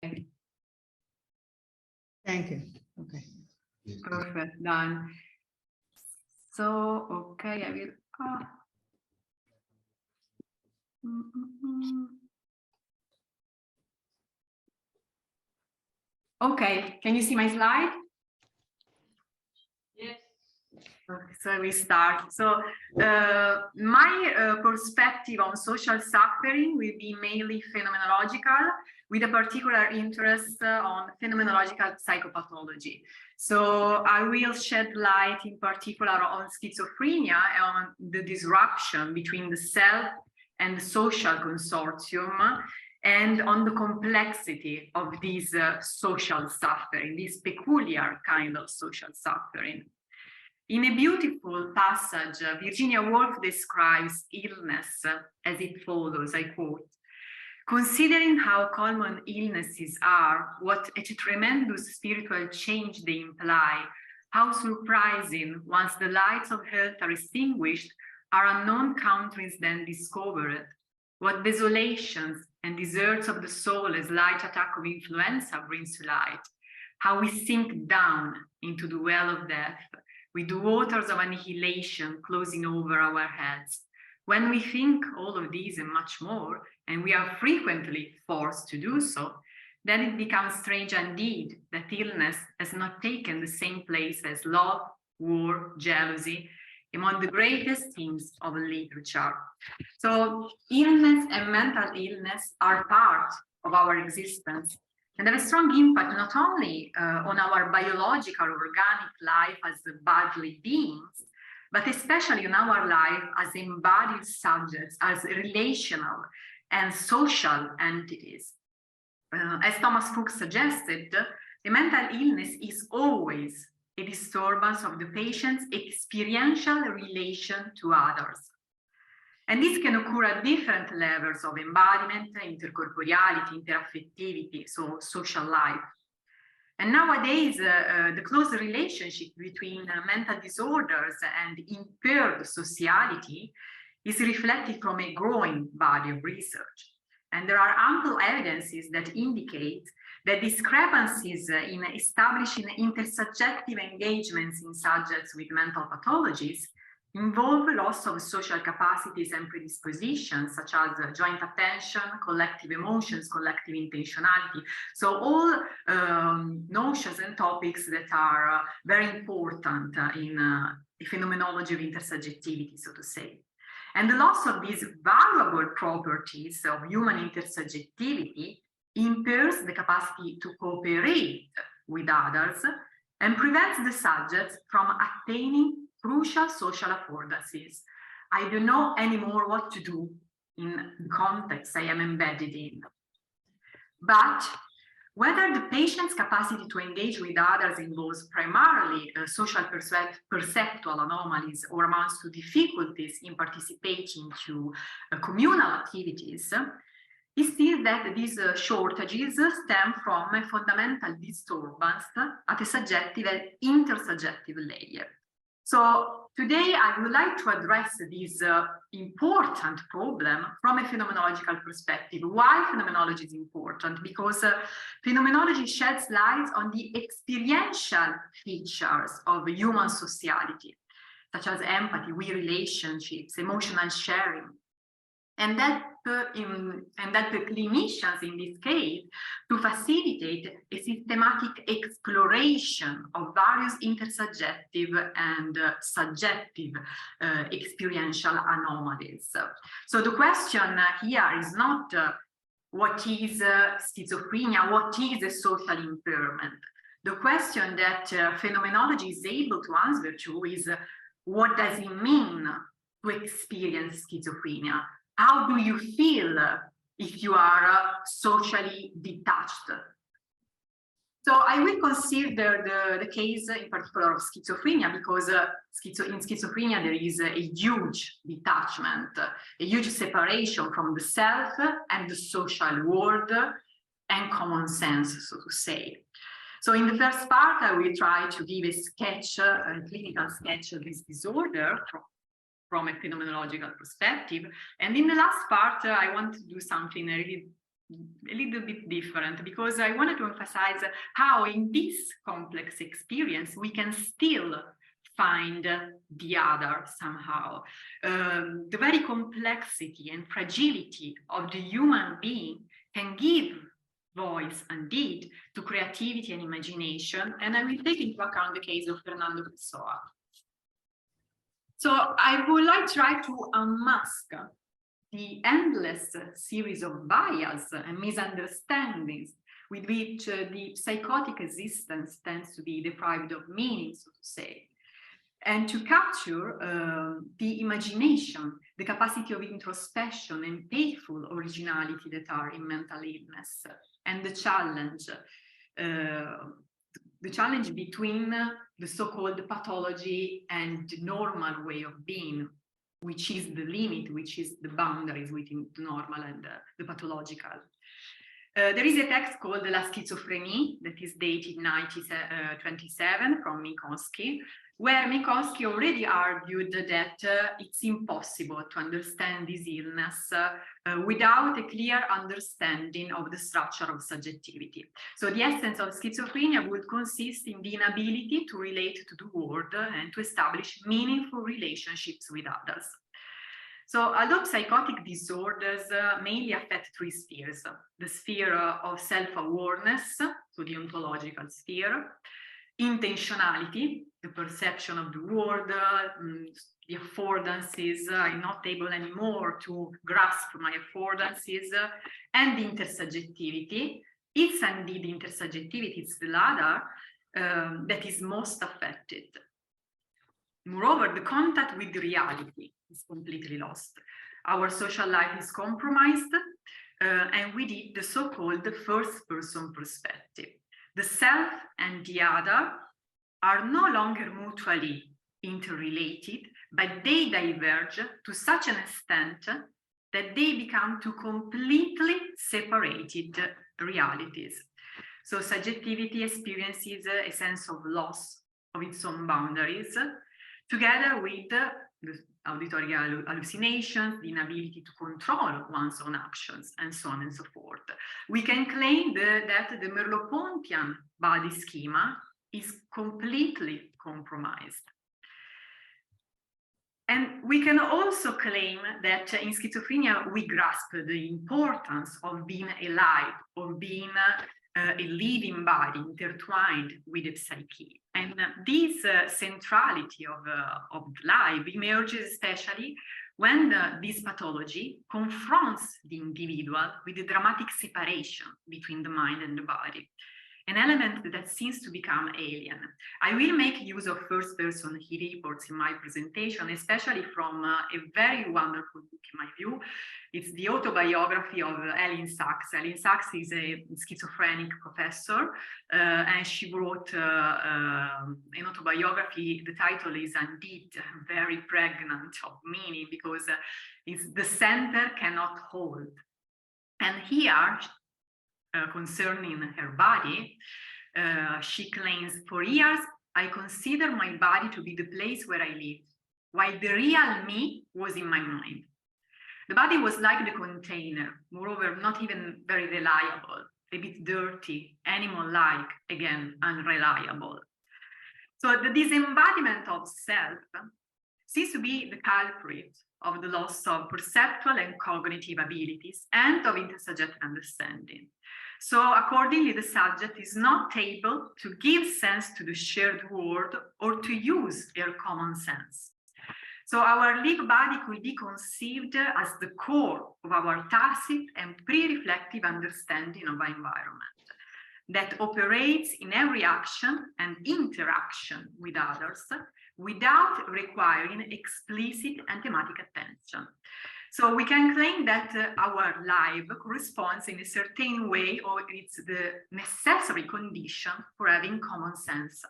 Thank you. Okay. Perfect, done. So, okay, I will. Okay, can you see my slide? Yes. Okay, so we start. So my perspective on social suffering will be mainly phenomenological, with a particular interest on phenomenological psychopathology. So I will shed light in particular on schizophrenia and on the disruption between the self and the social consortium, and on the complexity of this social suffering, this peculiar kind of social suffering. In a beautiful passage, Virginia Woolf describes illness as it follows, I quote, "Considering how common illnesses are, what a tremendous spiritual change they imply, how surprising, once the lights of health are extinguished, are unknown countries then discovered, what desolations and deserts of the soul a slight attack of influenza brings to light, how we sink down into the well of death, with the waters of annihilation closing over our heads. When we think all of these and much more, and we are frequently forced to do so, then it becomes strange indeed that illness has not taken the same place as love, war, jealousy, among the greatest themes of literature." So illness and mental illness are part of our existence and have a strong impact not only on our biological organic life as bodily beings, but especially on our life as embodied subjects, as relational and social entities. As Thomas Fuchs suggested, a mental illness is always a disturbance of the patient's experiential relation to others. And this can occur at different levels of embodiment, intercorporeality, interaffectivity, so social life. And nowadays, the close relationship between mental disorders and impaired sociality is reflected from a growing body of research. And there are ample evidences that indicate that discrepancies in establishing intersubjective engagements in subjects with mental pathologies involve loss of social capacities and predispositions, such as joint attention, collective emotions, collective intentionality. So all notions and topics that are very important in the phenomenology of intersubjectivity, so to say. And the loss of these valuable properties of human intersubjectivity impairs the capacity to cooperate with others and prevents the subjects from attaining crucial social affordances. I don't know anymore what to do in the context I am embedded in. But whether the patient's capacity to engage with others involves primarily social perceptual anomalies or amounts to difficulties in participating to communal activities, is still that these shortages stem from a fundamental disturbance at a subjective and intersubjective layer. So today I would like to address this important problem from a phenomenological perspective. Why phenomenology is important? Because phenomenology sheds light on the experiential features of human sociality, such as empathy, we relationships, emotional sharing. And that the clinicians in this case to facilitate a systematic exploration of various intersubjective and subjective experiential anomalies. So the question here is not what is schizophrenia, what is a social impairment. The question that phenomenology is able to answer to is what does it mean to experience schizophrenia? How do you feel if you are socially detached? So I will consider the case in particular of schizophrenia, because in schizophrenia there is a huge detachment, a huge separation from the self and the social world and common sense, so to say. So in the first part, I will try to give a sketch, a clinical sketch of this disorder from a phenomenological perspective. And in the last part, I want to do something really a little bit different, because I wanted to emphasize how in this complex experience we can still find the other somehow. The very complexity and fragility of the human being can give voice and deed to creativity and imagination, and I will take into account the case of Fernando Pessoa. So I would like to try to unmask the endless series of bias and misunderstandings with which the psychotic existence tends to be deprived of meaning, so to say, and to capture the imagination, the capacity of introspection and playful originality that are in mental illness, and the challenge between the so-called pathology and the normal way of being, which is the limit, which is the boundaries between the normal and the pathological. There is a text called La Schizophrénie that is dated 1927 from Minkowski, where Minkowski already argued that it's impossible to understand this illness without a clear understanding of the structure of subjectivity. So the essence of schizophrenia would consist in the inability to relate to the world and to establish meaningful relationships with others. So although psychotic disorders mainly affect three spheres: the sphere of self-awareness, so the ontological sphere; intentionality, the perception of the world, the affordances, I'm not able anymore to grasp my affordances, and intersubjectivity. It's indeed intersubjectivity, it's the latter that is most affected. Moreover, the contact with reality is completely lost. Our social life is compromised, and with it the so-called first-person perspective. The self and the other are no longer mutually interrelated, but they diverge to such an extent that they become two completely separated realities. So subjectivity experiences a sense of loss of its own boundaries, together with the auditory hallucinations, the inability to control one's own actions, and so on and so forth. We can claim that the Merleau-Pontian body schema is completely compromised. And we can also claim that in schizophrenia, we grasp the importance of being alive, of being a living body intertwined with the psyche. And this centrality of life emerges especially when this pathology confronts the individual with the dramatic separation between the mind and the body, an element that seems to become alien. I will make use of first-person reports in my presentation, especially from a very wonderful book in my view. It's the autobiography of Ellen Sachs. Ellen Sachs is a schizophrenic professor, and she wrote an autobiography. The title is indeed very pregnant of meaning, because it's the center cannot hold. And here, concerning her body, she claims, "For years, I considered my body to be the place where I lived, while the real me was in my mind. The body was like the container, moreover, not even very reliable, a bit dirty, animal-like, again, unreliable." So the disembodiment of self seems to be the culprit of the loss of perceptual and cognitive abilities and of intersubjective understanding. So accordingly, the subject is not able to give sense to the shared world or to use their common sense. So our lived body could be conceived as the core of our tacit and pre-reflective understanding of our environment that operates in every action and interaction with others without requiring explicit and thematic attention. So we can claim that our life corresponds in a certain way, or it's the necessary condition for having common sense.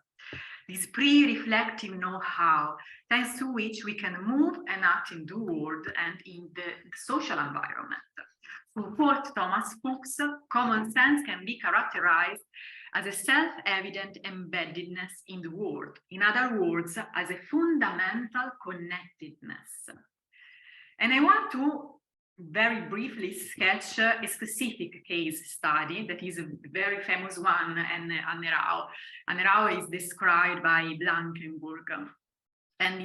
This pre-reflective know-how, thanks to which we can move and act in the world and in the social environment. To quote Thomas Fuchs, common sense can be characterized as a self-evident embeddedness in the world. In other words, as a fundamental connectedness. And I want to very briefly sketch a specific case study that is a very famous one, and Annerau is described by Blankenburg. And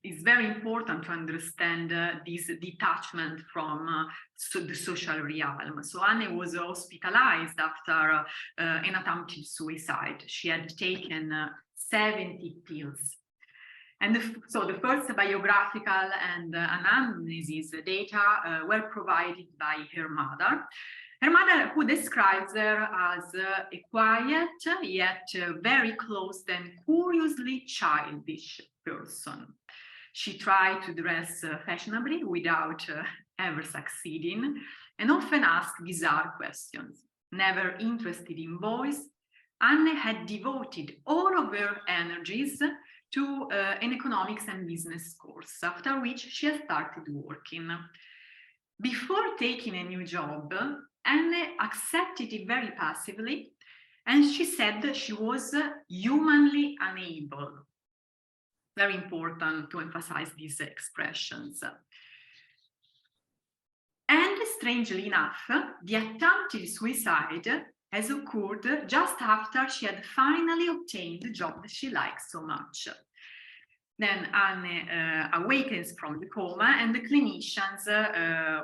it's very important to understand this detachment from the social realm. So Anne was hospitalized after an attempted suicide. She had taken 70 pills. And so the first biographical and anamnesis data were provided by her mother. Her mother, who describes her as a quiet, yet very close and curiously childish person. She tried to dress fashionably without ever succeeding, and often asked bizarre questions. Never interested in boys, Anne had devoted all of her energies to an economics and business course, after which she had started working. Before taking a new job, Anne accepted it very passively, and she said that she was humanly unable. Very important to emphasize these expressions. And strangely enough, the attempted suicide has occurred just after she had finally obtained the job that she likes so much. Then Anne awakens from the coma, and the clinicians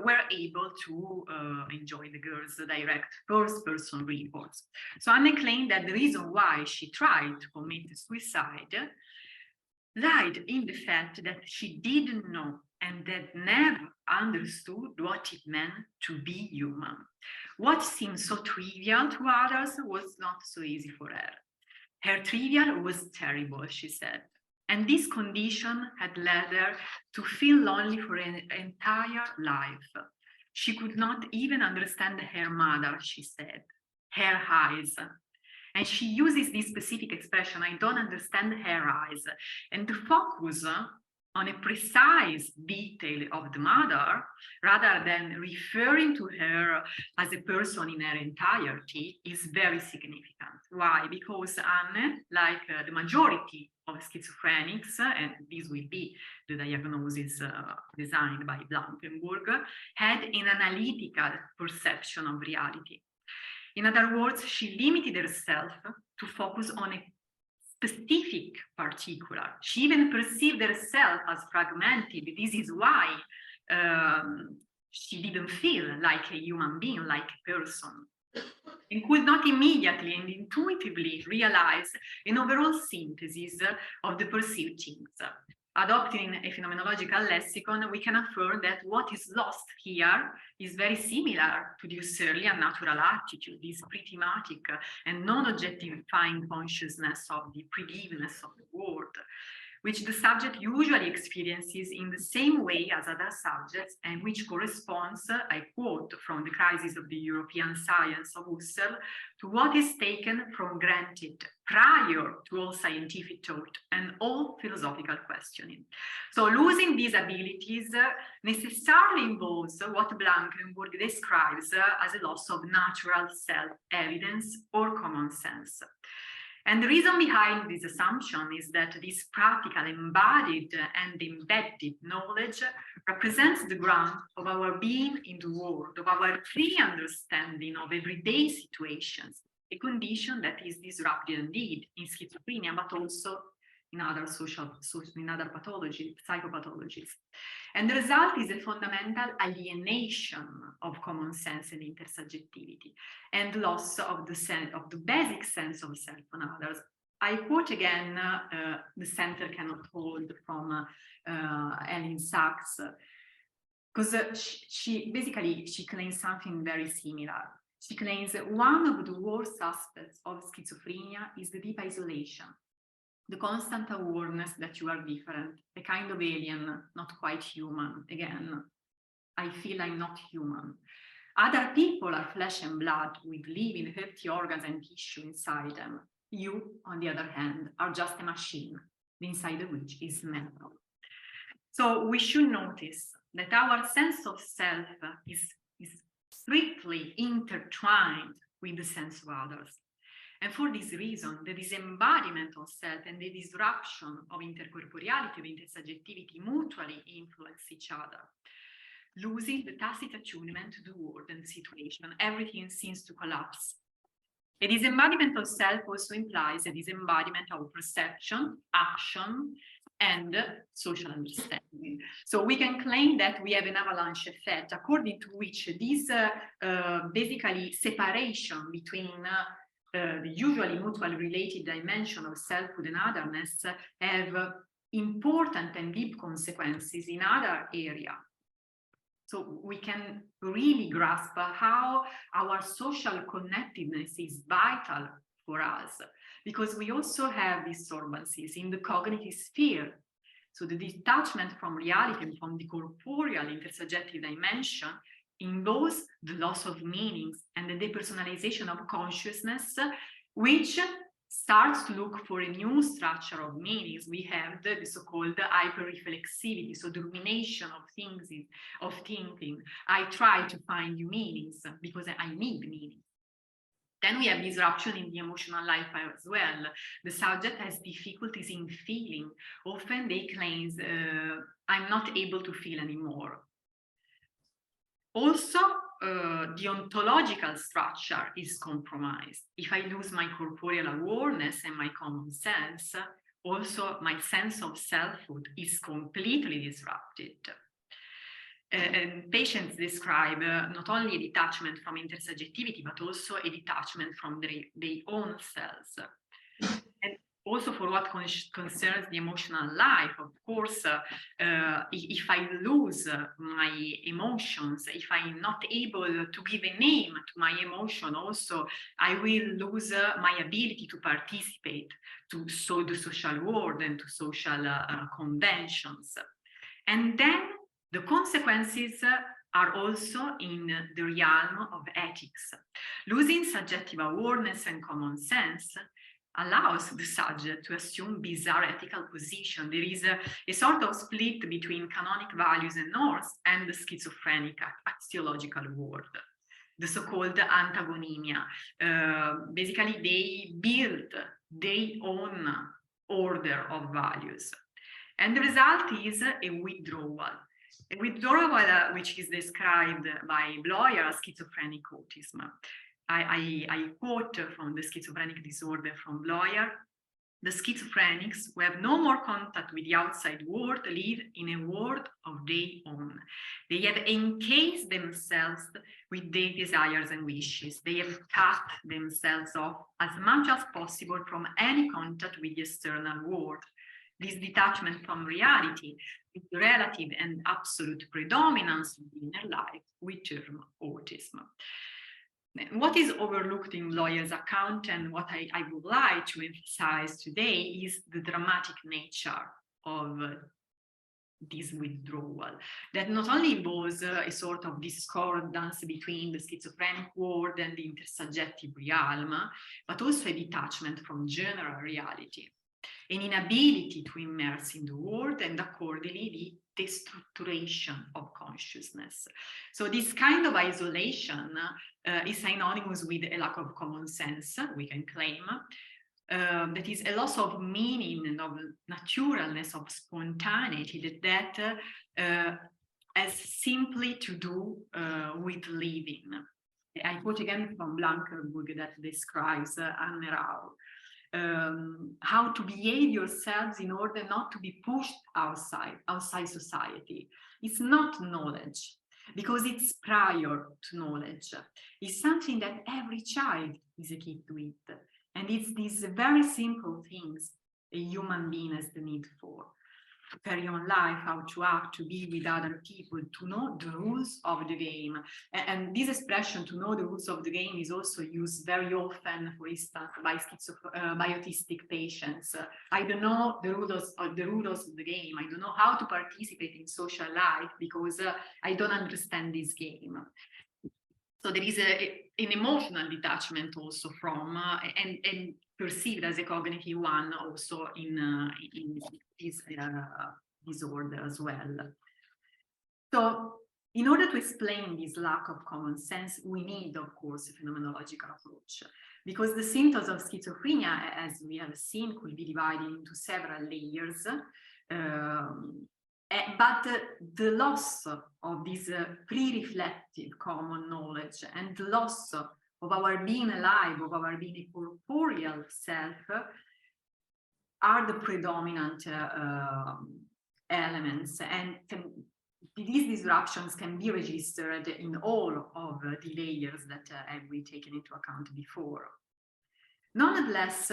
were able to enjoy the girl's direct first-person reports. So Anne claimed that the reason why she tried to commit suicide lied in the fact that she didn't know and that never understood what it meant to be human. What seemed so trivial to others was not so easy for her. Her trivial was terrible, she said. And this condition had led her to feel lonely for an entire life. She could not even understand her mother, she said, her eyes. And she uses this specific expression, I don't understand her eyes. And to focus on a precise detail of the mother, rather than referring to her as a person in her entirety, is very significant. Why? Because Anne, like the majority of schizophrenics, and this will be the diagnosis designed by Blankenburg, had an analytical perception of reality. In other words, she limited herself to focus on a specific particular. She even perceived herself as fragmented. This is why she didn't feel like a human being, like a person, and could not immediately and intuitively realize an overall synthesis of the perceived things. Adopting a phenomenological lexicon, we can affirm that what is lost here is very similar to the Husserlian natural attitude, this pragmatic and non-objectifying consciousness of the pregiveness of the world, which the subject usually experiences in the same way as other subjects, and which corresponds, I quote from The Crisis of the European Science of Husserl, to what is taken for granted prior to all scientific thought and all philosophical questioning. So losing these abilities necessarily involves what Blankenburg describes as a loss of natural self-evidence or common sense. And the reason behind this assumption is that this practical, embodied and embedded knowledge represents the ground of our being in the world, of our free understanding of everyday situations, a condition that is disrupted indeed in schizophrenia, but also in other pathologies, psychopathologies. And the result is a fundamental alienation of common sense and intersubjectivity, and loss of the basic sense of self and others. I quote again the center cannot hold from Ellen Sachs, because she claims something very similar. She claims that one of the worst aspects of schizophrenia is the deep isolation, the constant awareness that you are different, a kind of alien, not quite human. Again, I feel I'm not human. Other people are flesh and blood with living, healthy organs and tissue inside them. You, on the other hand, are just a machine, the inside of which is metal. So we should notice that our sense of self is strictly intertwined with the sense of others. And for this reason, the disembodiment of self and the disruption of intercorporeality, of intersubjectivity, mutually influence each other. losing the tacit attunement to the world and the situation. Everything seems to collapse. A disembodiment of self also implies a disembodiment of perception, action, and social understanding. So we can claim that we have an avalanche effect, according to which this basically separation between the usually mutually related dimension of selfhood and otherness have important and deep consequences in other areas. So we can really grasp how our social connectedness is vital for us, because we also have disturbances in the cognitive sphere. So the detachment from reality and from the corporeal intersubjective dimension involves the loss of meanings and the depersonalization of consciousness, which starts to look for a new structure of meanings. We have the so-called hyper-reflexivity, so the rumination of things, of thinking. I try to find new meanings because I need meaning. Then we have disruption in the emotional life as well. The subject has difficulties in feeling. Often they claim, I'm not able to feel anymore. Also, the ontological structure is compromised. If I lose my corporeal awareness and my common sense, also my sense of selfhood is completely disrupted. And patients describe not only a detachment from intersubjectivity, but also a detachment from their own selves. And also for what concerns the emotional life, of course, if I lose my emotions, if I'm not able to give a name to my emotion, also I will lose my ability to participate to the social world and to social conventions. And then the consequences are also in the realm of ethics. Losing subjective awareness and common sense allows the subject to assume bizarre ethical position. There is a sort of split between canonic values and norms and the schizophrenic axiological world, the so-called antagonia. Basically, they build their own order of values. And the result is a withdrawal. A withdrawal which is described by Bloyer as schizophrenic autism. I quote from the schizophrenic disorder from Bloyer: the schizophrenics who have no more contact with the outside world live in a world of their own. They have encased themselves with their desires and wishes. They have cut themselves off as much as possible from any contact with the external world. This detachment from reality is the relative and absolute predominance of the inner life we term autism. What is overlooked in Bloyer's account, and what I would like to emphasize today, is the dramatic nature of this withdrawal, that not only involves a sort of discordance between the schizophrenic world and the intersubjective realm, but also a detachment from general reality, an inability to immerse in the world, and accordingly the destructuration of consciousness. So this kind of isolation is synonymous with a lack of common sense, we can claim. That is a loss of meaning and of naturalness, of spontaneity that has simply to do with living. I quote again from Blankenburg that describes Anne Rao. How to behave yourselves in order not to be pushed outside society. It's not knowledge, because it's prior to knowledge. It's something that every child is equipped with. And it's these very simple things a human being has the need for. To carry on life, how to act, to be with other people, to know the rules of the game. And this expression, to know the rules of the game, is also used very often, for instance, by autistic patients. I don't know the rules of the game. I don't know how to participate in social life because I don't understand this game. So there is an emotional detachment also from, and perceived as a cognitive one also in this disorder as well. So in order to explain this lack of common sense, we need, of course, a phenomenological approach, because the symptoms of schizophrenia, as we have seen, could be divided into several layers. But the loss of this pre-reflective common knowledge and the loss of our being alive, of our being a corporeal self, are the predominant elements, and these disruptions can be registered in all of the layers that have we taken into account before. Nonetheless,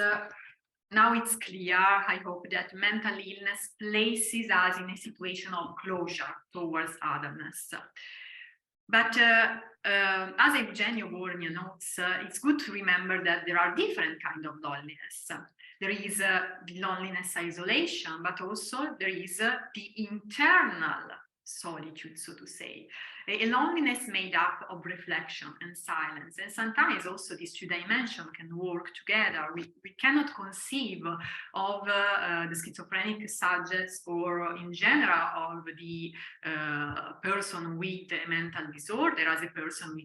now it's clear, I hope, that mental illness places us in a situation of closure towards otherness. But as Eugenio Borgna notes, it's good to remember that there are different kinds of loneliness. There is the loneliness isolation, but also there is the internal solitude, so to say, a loneliness made up of reflection and silence. And sometimes also these two dimensions can work together. We cannot conceive of the schizophrenic subjects, or in general of the person with a mental disorder, as a person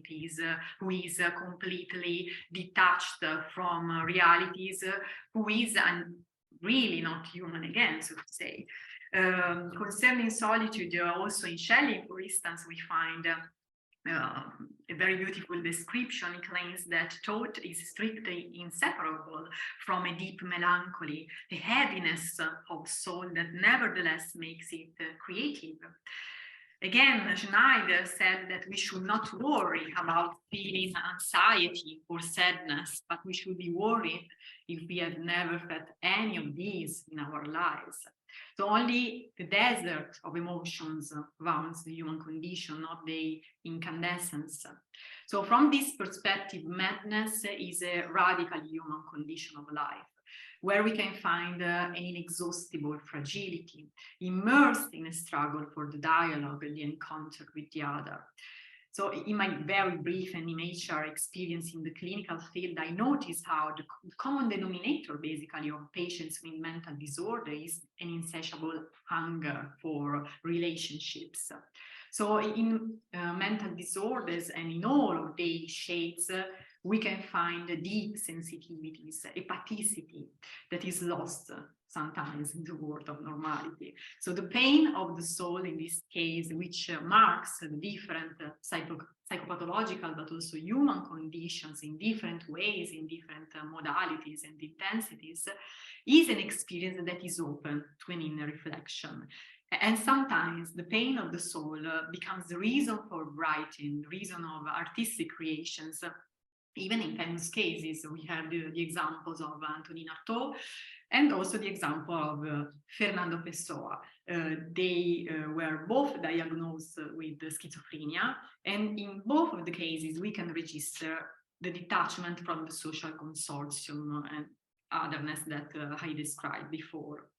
who is completely detached from realities, who is really not human again, so to say. Concerning solitude, also in Shelley, for instance, we find a very beautiful description. He claims that thought is strictly inseparable from a deep melancholy, the heaviness of soul that nevertheless makes it creative. Again, Schneider said that we should not worry about feeling anxiety or sadness, but we should be worried if we have never felt any of these in our lives. So only the desert of emotions wounds the human condition, not the incandescence. So from this perspective, madness is a radical human condition of life, where we can find an inexhaustible fragility, immersed in a struggle for the dialogue and the encounter with the other. So in my very brief and immature experience in the clinical field, I noticed how the common denominator basically of patients with mental disorder is an insatiable hunger for relationships. So in mental disorders and in all of their shades, we can find deep sensitivities, apathicity that is lost sometimes in the world of normality. So the pain of the soul in this case, which marks the different psychopathological but also human conditions in different ways, in different modalities and intensities, is an experience that is open to an inner reflection. And sometimes the pain of the soul becomes the reason for writing, the reason of artistic creations. Even in famous cases, we have the examples of Antonin Artaud and also the example of Fernando Pessoa. They were both diagnosed with schizophrenia, and in both of the cases, we can register the detachment from the social consortium and otherness that I described before.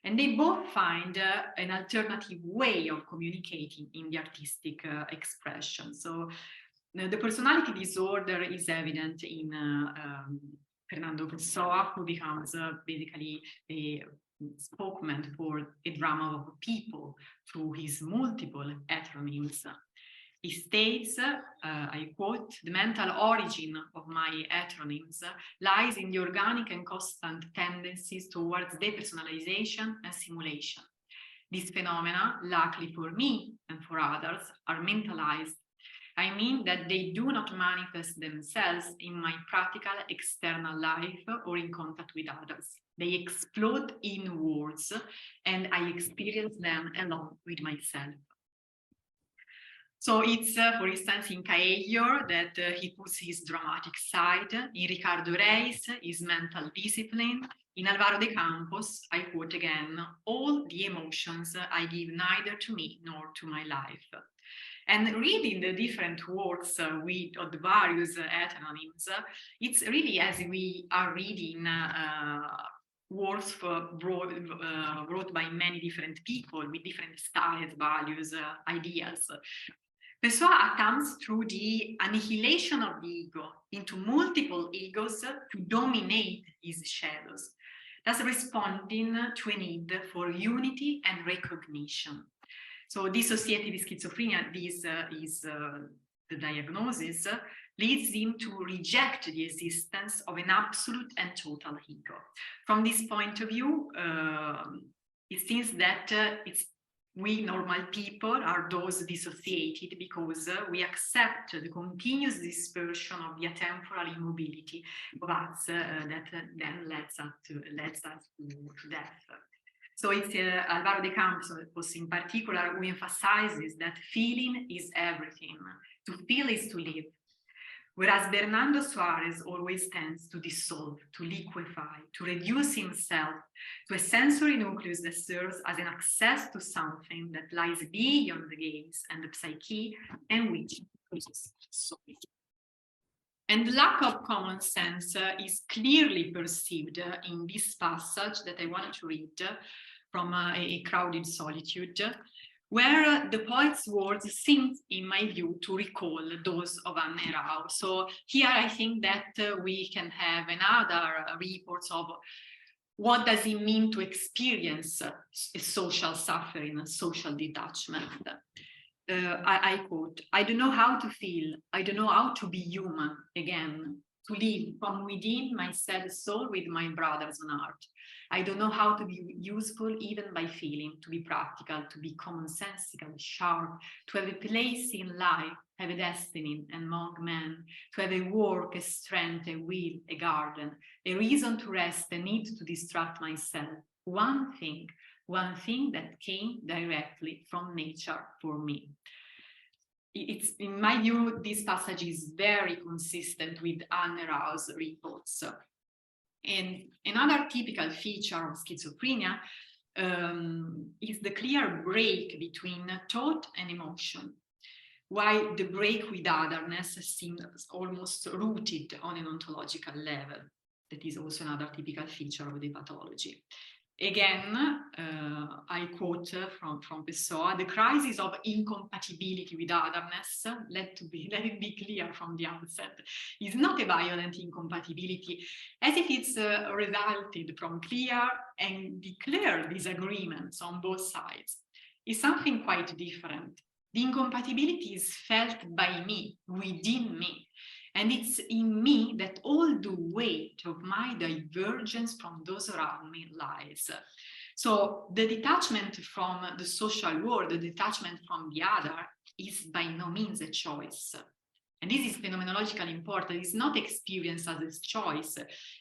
And they both find an alternative way of communicating in the artistic expression. So the personality disorder is evident in Fernando Pessoa, who becomes basically a spokesman for a drama of people through his multiple heteronyms. He states, I quote, "The mental origin of my heteronyms lies in the organic and constant tendencies towards depersonalization and simulation. These phenomena, luckily for me and for others, are mentalized. I mean that they do not manifest themselves in my practical external life or in contact with others. They explode inwards, and I experience them alone with myself." So it's, for instance, in Caello that he puts his dramatic side, in Ricardo Reis, his mental discipline, in Álvaro de Campos, I quote again, "All the emotions I give neither to me nor to my life." And reading the different works of the various heteronyms, it's really as we are reading works wrote by many different people with different styles, values, ideas. Pessoa attempts through the annihilation of the ego into multiple egos to dominate his shadows, thus responding to a need for unity and recognition. So dissociative schizophrenia, this is the diagnosis, leads him to reject the existence of an absolute and total ego. From this point of view, it seems that it's we normal people are those dissociated because we accept the continuous dispersion of the atemporal immobility of us that then leads us to death. So it's Álvaro de Campos in particular who emphasizes that feeling is everything. To feel is to live. Whereas Bernardo Soares always tends to dissolve, to liquefy, to reduce himself to a sensory nucleus that serves as an access to something that lies beyond the gaze and the psyche, and which produces soul. And the lack of common sense is clearly perceived in this passage that I wanted to read from A Crowded Solitude, where the poet's words seem, in my view, to recall those of Anne Rao. So here I think that we can have another report of what does it mean to experience a social suffering, a social detachment. I quote, "I don't know how to feel, I don't know how to be human again, to live from within my sad soul with my brothers on earth. I don't know how to be useful even by feeling, to be practical, to be commonsensical, sharp, to have a place in life, have a destiny among men, to have a work, a strength, a will, a garden, a reason to rest, a need to distract myself. One thing that came directly from nature for me." It's, in my view, this passage is very consistent with Anne Rao's reports. And another typical feature of schizophrenia is the clear break between thought and emotion, while the break with otherness seems almost rooted on an ontological level. That is also another typical feature of the pathology. Again, I quote from Pessoa, "The crisis of incompatibility with otherness, let it be clear from the outset, is not a violent incompatibility, as if it's resulted from clear and declared disagreements on both sides. It's something quite different. The incompatibility is felt by me, within me. And it's in me that all the weight of my divergence from those around me lies." So the detachment from the social world, the detachment from the other, is by no means a choice. And this is phenomenologically important. It's not experienced as a choice.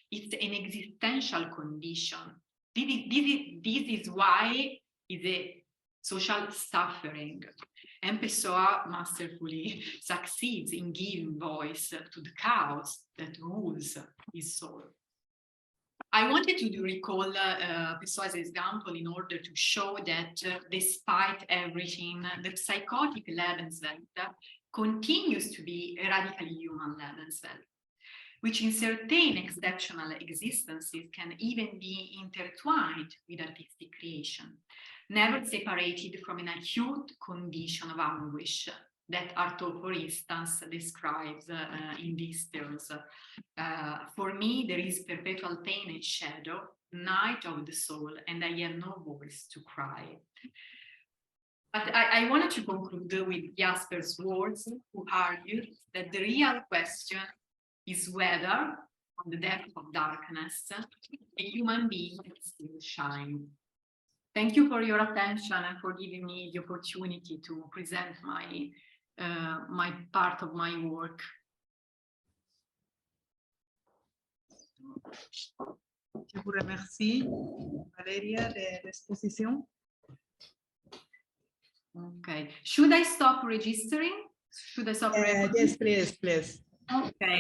It's an existential condition. This is why it's a social suffering. And Pessoa masterfully succeeds in giving voice to the chaos that rules his soul. I wanted to recall Pessoa's example in order to show that despite everything, the psychotic Lebenswelt continues to be a radically human Lebenswelt, which in certain exceptional existences can even be intertwined with artistic creation, never separated from an acute condition of anguish that Artaud, for instance, describes in these terms. "For me, there is perpetual pain and shadow, night of the soul, and I have no voice to cry." But I wanted to conclude with Jasper's words, who argued that the real question is whether, on the depth of darkness, a human being can still shine. Thank you for your attention and for giving me the opportunity to present my part of my work. Je vous remercie, Valeria, de l'exposition. Okay. Should I stop registering? Should I stop recording? Yes, please. Okay.